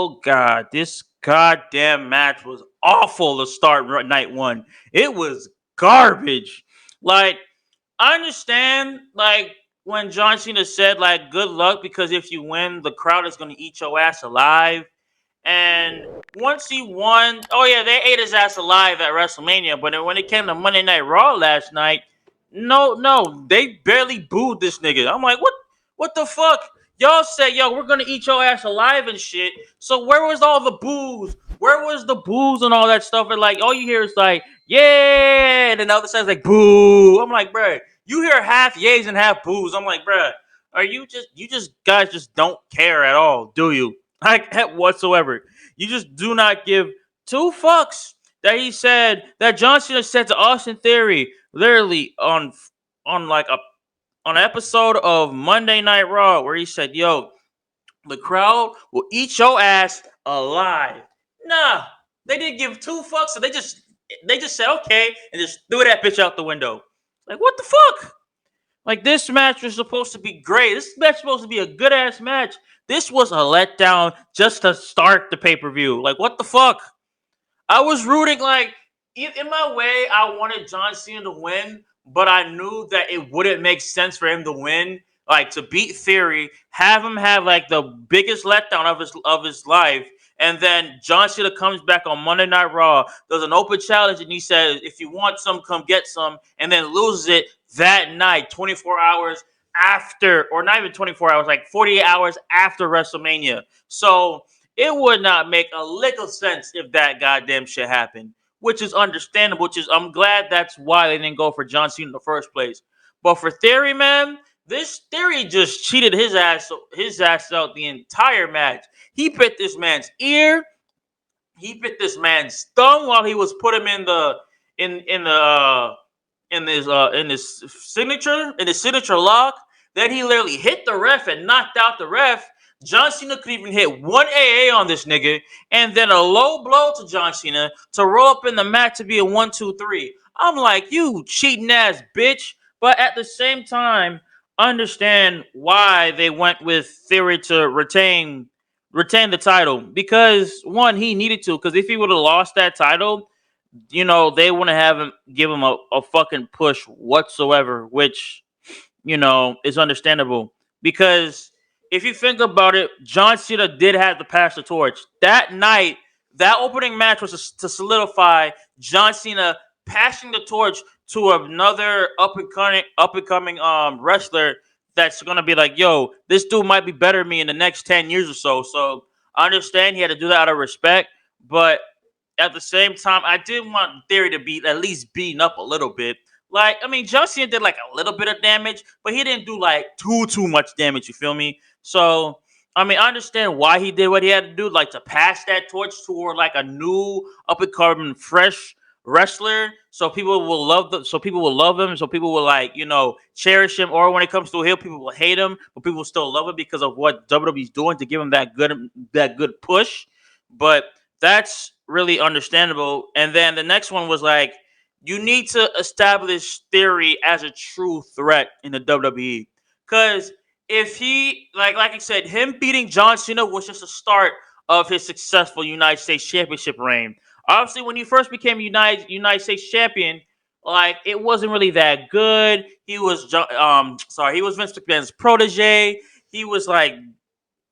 Oh God, this goddamn match was awful to start night one. It was garbage. Like, I understand, like, when John Cena said, like, good luck because if you win, the crowd is gonna eat your ass alive. And once he won, oh yeah, they ate his ass alive at WrestleMania. But then when it came to Monday Night Raw last night, no, they barely booed this nigga. I'm like, what the fuck? Y'all said, yo, we're gonna eat your ass alive and shit. So where was all the booze? Where was the booze and all that stuff? And like, all you hear is like, yeah, and then the other side's like, boo. I'm like, bruh, you hear half yays and half boos. I'm like, bruh, are you just guys just don't care at all, do you? Like whatsoever. You just do not give two fucks that he said that John Cena said to Austin Theory literally on like a on an episode of Monday Night Raw where he said, "Yo, the crowd will eat your ass alive." Nah, they didn't give two fucks. So they just said okay and just threw that bitch out the window. Like what the fuck? Like this match was supposed to be great. This match was supposed to be a good ass match. This was a letdown just to start the pay per view. Like what the fuck? I was rooting like in my way. I wanted John Cena to win, but I knew that it wouldn't make sense for him to win. Like to beat Theory, have him have like the biggest letdown of his life, and then John Cena comes back on Monday Night Raw, does an open challenge, and he says, "If you want some, come get some," and then loses it that night, 24 hours after, or not even 24 hours, like 48 hours after WrestleMania. So it would not make a lick of sense if that goddamn shit happened, which is understandable. Which is, I'm glad that's why they didn't go for John Cena in the first place. But for Theory, man, this Theory just cheated his ass out the entire match. He bit this man's ear. He bit this man's thumb while he was put him in the in his signature lock. Then he literally hit the ref and knocked out the ref. John Cena could even hit one AA on this nigga, and then a low blow to John Cena to roll up in the mat to be a 1-2-3. I'm like, you cheating ass bitch. But at the same time, understand why they went with Theory to retain the title. Because one, he needed to. Because if he would have lost that title, they wouldn't have him give him a fucking push whatsoever, which, is understandable. Because if you think about it, John Cena did have to pass the torch. That night, that opening match was to solidify John Cena passing the torch to another up and coming wrestler that's gonna be like, yo, this dude might be better than me in the next 10 years or so. So I understand he had to do that out of respect, but at the same time, I did want Theory to be at least beaten up a little bit. Like, I mean, John Cena did like a little bit of damage, but he didn't do like too much damage. You feel me? So, I mean, I understand why he did what he had to do, like to pass that torch toward like a new up and coming, fresh wrestler, so people will so people will love him, so people will like cherish him. Or when it comes to a heel, people will hate him, but people will still love him because of what WWE's doing to give him that good push. But that's really understandable. And then the next one was like, you need to establish Theory as a true threat in the WWE. Because if he, like I said, him beating John Cena was just a start of his successful United States Championship reign. Obviously, when he first became United States Champion, like it wasn't really that good. He was he was Vince McMahon's protege. He was like,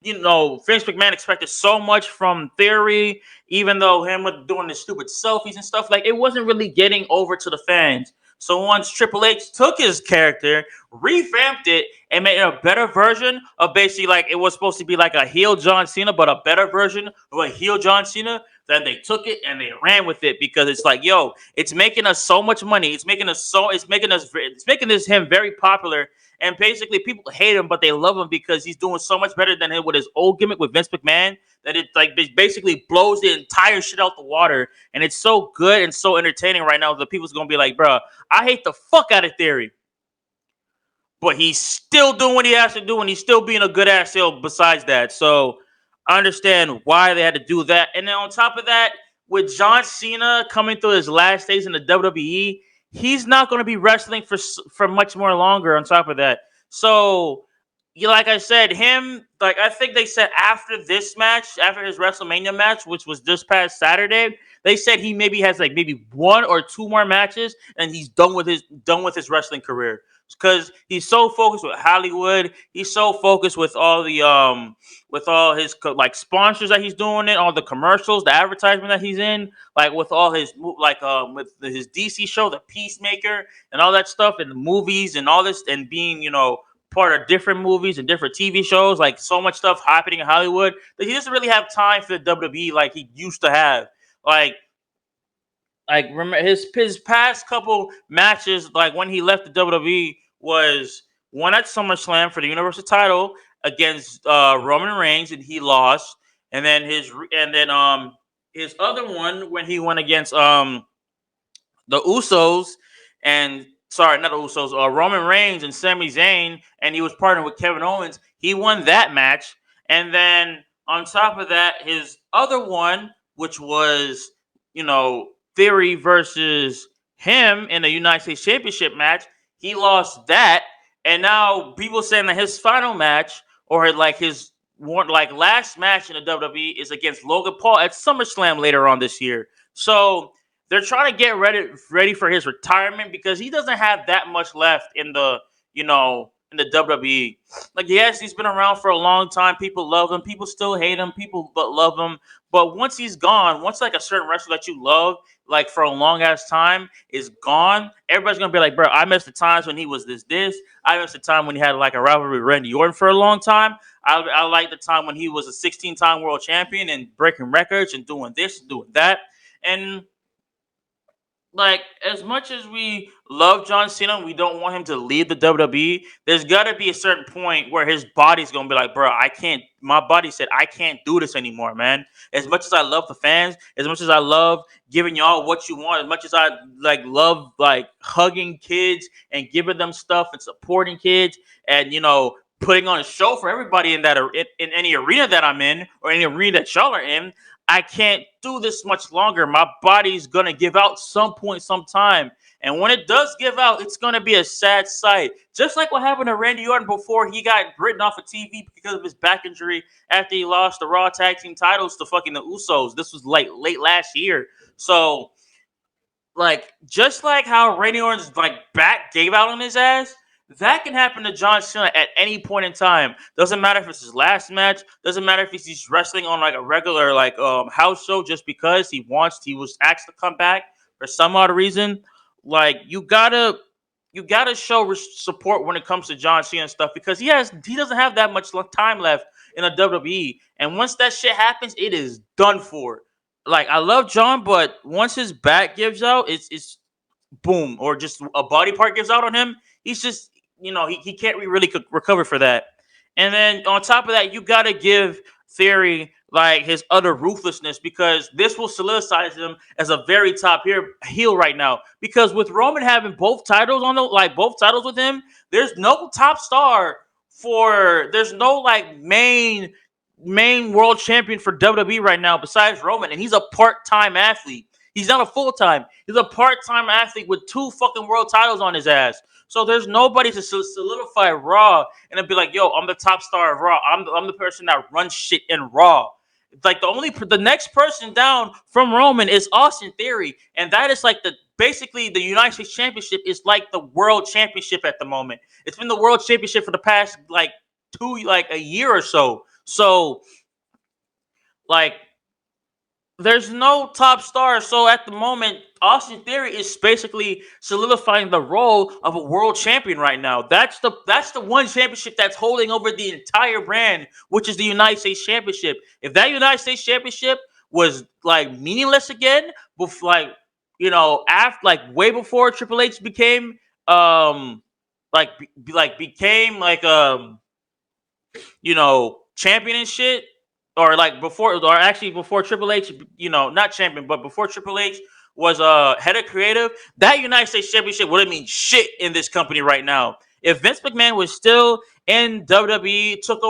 Vince McMahon expected so much from Theory, even though him doing the stupid selfies and stuff, like it wasn't really getting over to the fans. So once Triple H took his character, revamped it, and made a better version of basically like it was supposed to be like a heel John Cena, but a better version of a heel John Cena, then they took it and they ran with it because it's like, yo, it's making us so much money. It's making this him very popular. And basically, people hate him, but they love him because he's doing so much better than him with his old gimmick with Vince McMahon that it like basically blows the entire shit out the water. And it's so good and so entertaining right now that people's gonna be like, bro, I hate the fuck out of Theory, but he's still doing what he has to do, and he's still being a good ass heel. Besides that, so I understand why they had to do that. And then on top of that, with John Cena coming through his last days in the WWE, he's not going to be wrestling for much more longer on top of that. So like I said, I think they said after this match, after his WrestleMania match, which was this past Saturday, they said he maybe has like maybe one or two more matches, and he's done with his wrestling career because he's so focused with Hollywood. He's so focused with all his like sponsors that he's doing it, all the commercials, the advertisement that he's in, like with all his with his DC show, The Peacemaker, and all that stuff, and the movies and all this, and being part of different movies and different TV shows, like so much stuff happening in Hollywood that he doesn't really have time for the WWE like he used to have. Like, remember his past couple matches, like when he left the WWE, was one at SummerSlam for the Universal title against Roman Reigns, and he lost. And then his other one when he went against the Usos and sorry, not the Usos, Roman Reigns and Sami Zayn, and he was partnered with Kevin Owens. He won that match, and then on top of that, his other one, which was Theory versus him in the United States Championship match, he lost that, and now people saying that his final match or like his one like last match in the WWE is against Logan Paul at SummerSlam later on this year. So they're trying to get ready for his retirement because he doesn't have that much left in the WWE. Like, yes, he's been around for a long time. People love him. People still hate him. People but love him. But once he's gone, once like a certain wrestler that you love, like for a long ass time, is gone, everybody's gonna be like, bro, I miss the times when he was this. I miss the time when he had like a rivalry with Randy Orton for a long time. I like the time when he was a 16-time world champion and breaking records and doing this and doing that. And like, as much as we love John Cena and we don't want him to leave the WWE, there's got to be a certain point where his body's going to be like, bro, I can't. My body said, I can't do this anymore, man. As much as I love the fans, as much as I love giving y'all what you want, as much as I like love like hugging kids and giving them stuff and supporting kids and, putting on a show for everybody in any arena that I'm in or any arena that y'all are in, I can't do this much longer. My body's gonna give out some point, sometime. And when it does give out, it's gonna be a sad sight. Just like what happened to Randy Orton before he got written off of TV because of his back injury after he lost the Raw Tag Team titles to fucking the Usos. This was like late last year. So, like, just like how Randy Orton's like back gave out on his ass, that can happen to John Cena at any point in time. Doesn't matter if it's his last match. Doesn't matter if he's wrestling on like a regular like house show just because he was asked to come back for some odd reason. Like, you gotta show support when it comes to John Cena and stuff because he doesn't have that much time left in the WWE. And once that shit happens, it is done for. Like, I love John, but once his back gives out, it's boom, or just a body part gives out on him. He's just he can't really recover for that. And then on top of that, you got to give Theory like his utter ruthlessness because this will solidify him as a very top heel right now. Because with Roman having both titles both titles with him, there's no top star there's no like main world champion for WWE right now besides Roman, and he's a part-time athlete. He's not a full-time. He's a part-time athlete with 2 fucking world titles on his ass. So there's nobody to solidify Raw and be like, yo, I'm the top star of Raw. I'm the person that runs shit in Raw. It's like the next person down from Roman is Austin Theory, and that is like basically the United States Championship is like the World Championship at the moment. It's been the World Championship for the past like a year or so. So like, there's no top star. So at the moment, Austin Theory is basically solidifying the role of a world champion right now. That's the one championship that's holding over the entire brand, which is the United States Championship. If that United States Championship was like meaningless again, after like way before Triple H became champion and shit, or like before Triple H, not champion, but before Triple H was head of creative, that United States Championship wouldn't mean shit in this company right now. If Vince McMahon was still in WWE, took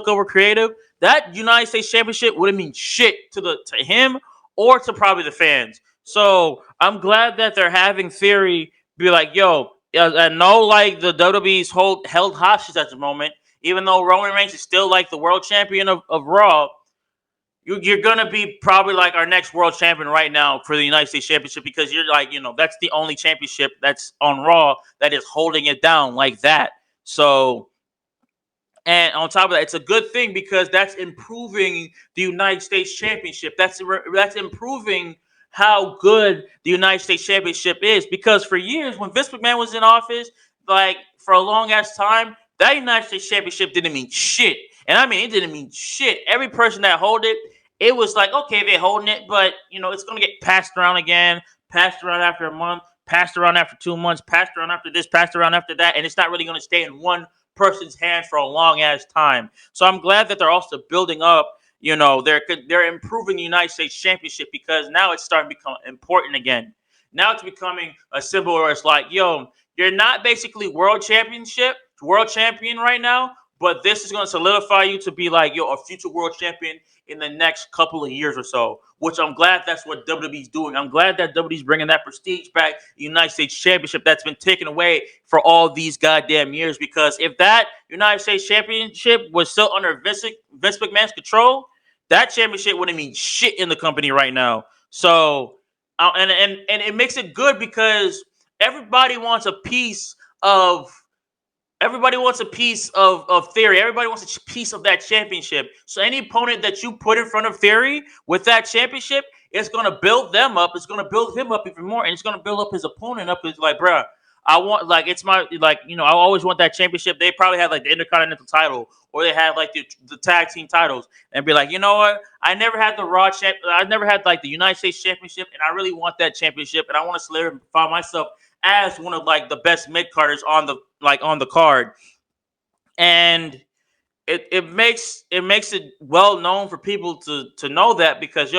over creative, that United States Championship wouldn't mean shit to him or to probably the fans. So I'm glad that they're having Theory be like, yo, I know like the WWE's held hostage at the moment, Even though Roman Reigns is still like the world champion of Raw, you're gonna be probably like our next world champion right now for the United States Championship, because you're like, that's the only championship that's on Raw that is holding it down like that. So, and on top of that, it's a good thing because that's improving the United States Championship. That's improving how good the United States Championship is. Because for years, when Vince McMahon was in office, like for a long ass time, that United States Championship didn't mean shit. And I mean, it didn't mean shit. Every person that hold it, it was like, okay, they're holding it, but it's gonna get passed around again, passed around after a month, passed around after 2 months, passed around after this, passed around after that, and it's not really gonna stay in one person's hand for a long ass time. So I'm glad that they're also building up. They're improving the United States Championship because now it's starting to become important again. Now it's becoming a symbol where it's like, yo, you're not basically world champion right now, but this is going to solidify you to be like, yo, a future world champion in the next couple of years or so, which I'm glad that's what WWE's doing. I'm glad that WWE's bringing that prestige back, the United States Championship that's been taken away for all these goddamn years. Because if that United States Championship was still under Vince McMahon's control, that championship wouldn't mean shit in the company right now. So, and it makes it good because everybody wants a piece of Everybody wants a piece of Theory. Everybody wants a piece of that championship. So any opponent that you put in front of Theory with that championship, it's going to build them up. It's going to build him up even more. And it's going to build up his opponent up. It's like, bruh, I want, like, it's my, like, I always want that championship. They probably have, like, the Intercontinental title. Or they have, like, the tag team titles. And be like, you know what? I never had the Raw champ. I never had, like, the United States Championship. And I really want that championship. And I want to solidify myself as one of like the best mid carders on the card, and it makes it well known for people to know that, because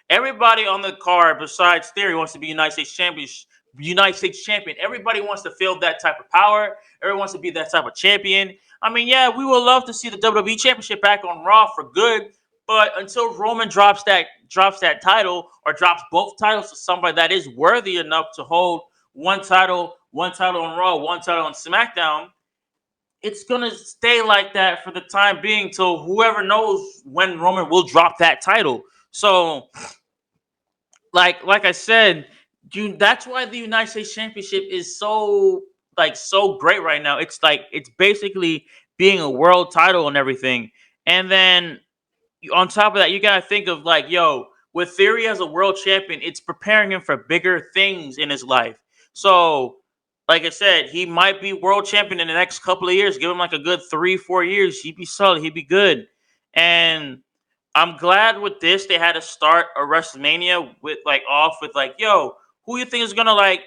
everybody on the card besides Theory wants to be United States champion. Everybody wants to feel that type of power. Everyone wants to be that type of champion. I mean, yeah, we would love to see the WWE Championship back on Raw for good, but until Roman drops that title, or drops both titles to somebody that is worthy enough to hold one title on Raw, one title on SmackDown, it's gonna stay like that for the time being till whoever knows when Roman will drop that title. So, like I said, that's why the United States Championship is so great right now. It's basically being a world title and everything. And then on top of that, you gotta think of with Theory as a world champion, it's preparing him for bigger things in his life. So, like I said, he might be world champion in the next couple of years. Give him like a good 3-4 years. He'd be solid. He'd be good. And I'm glad with this they had to start a WrestleMania with who you think is gonna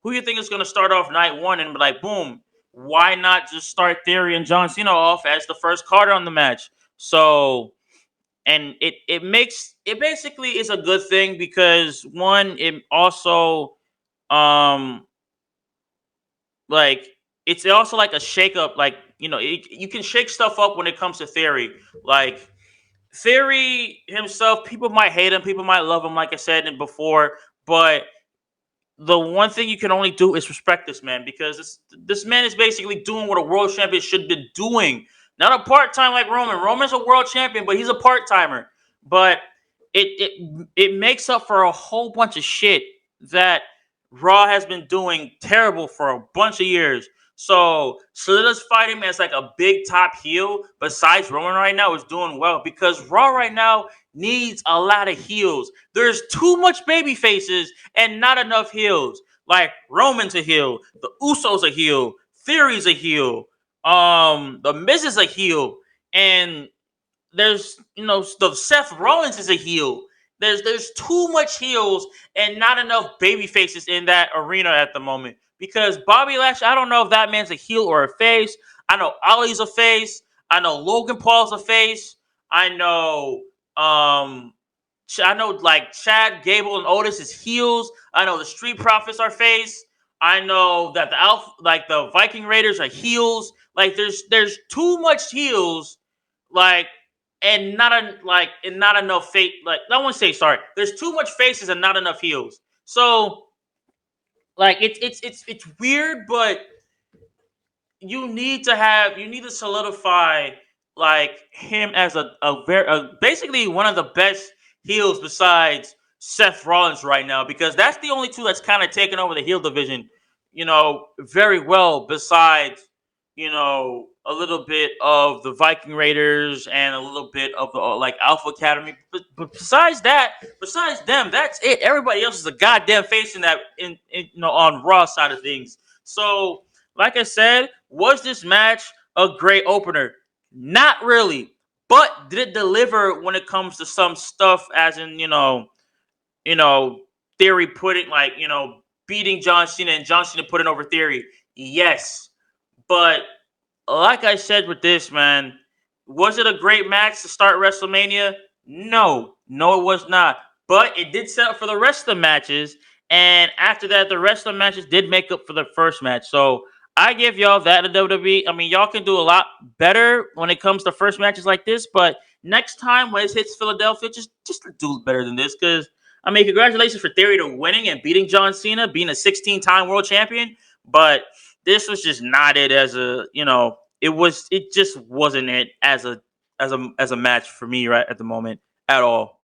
who you think is gonna start off night one and be like, boom, why not just start Theory and John Cena off as the first card on the match? So, and it basically is a good thing because one, it also it's also like a shake up. You can shake stuff up when it comes to Theory. Like Theory himself, people might hate him, people might love him, like I said before, but the one thing you can only do is respect this man, because this man is basically doing what a world champion should be doing. Not a part-time like Roman. Roman's a world champion, but he's a part-timer. But it makes up for a whole bunch of shit that Raw has been doing terrible for a bunch of years. So solidify him as like a big top heel besides Roman right now is doing well, because Raw right now needs a lot of heels. There's too much baby faces and not enough heels. Like Roman's a heel, the Usos a heel, Theory's a heel, the Miz is a heel, and there's the Seth Rollins is a heel. There's too much heels and not enough baby faces in that arena at the moment. Because Bobby Lashley, I don't know if that man's a heel or a face. I know Ali's a face. I know Logan Paul's a face. I know like Chad, Gable, and Otis is heels. I know the Street Profits are face. I know that the Viking Raiders are heels. Like there's too much heels, and not enough face. Like I want to say sorry. There's too much faces and not enough heels. So it's weird, but you need to solidify like him as basically one of the best heels besides Seth Rollins right now, because that's the only two that's kind of taken over the heel division, very well, besides, a little bit of the Viking Raiders and a little bit of the like Alpha Academy. But besides them, that's it. Everybody else is a goddamn face in that on Raw side of things. So, like I said, was this match a great opener? Not really. But did it deliver when it comes to some stuff, as in, you know, Theory putting like, beating John Cena and John Cena putting over Theory? Yes. But like I said with this, man, was it a great match to start WrestleMania? No. No, it was not. But it did set up for the rest of the matches. And after that, the rest of the matches did make up for the first match. So I give y'all that in WWE. I mean, y'all can do a lot better when it comes to first matches like this. But next time when it hits Philadelphia, just do better than this. Because, I mean, congratulations for Theory to winning and beating John Cena, being a 16-time world champion. But this was just not it as a, it just wasn't it as a match for me right at the moment at all.